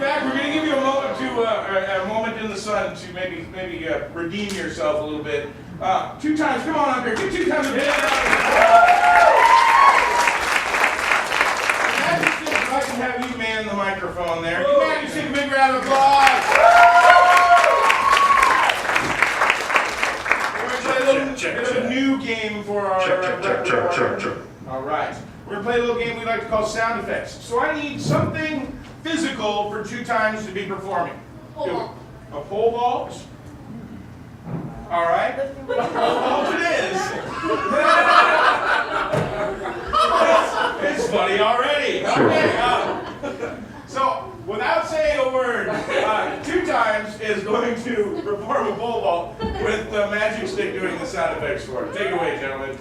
fact, we're going to give you a moment to a moment in the sun to maybe redeem yourself a little bit. 2 times, come on up here. Get 2 times. Magic Stick, if I can have you man the microphone there. Give Magic Stick a big round of applause. We're going to play a little new game for our repertoire. All right. We're going to play a little game we like to call sound effects. So I need something physical for 2 times to be performing. A pole vault. All right. Pole vault it is. It's funny already. Okay. So without saying a word, 2 times is going to perform a pole vault with the Magic Stick doing the sound effects for it. Take it away, gentlemen.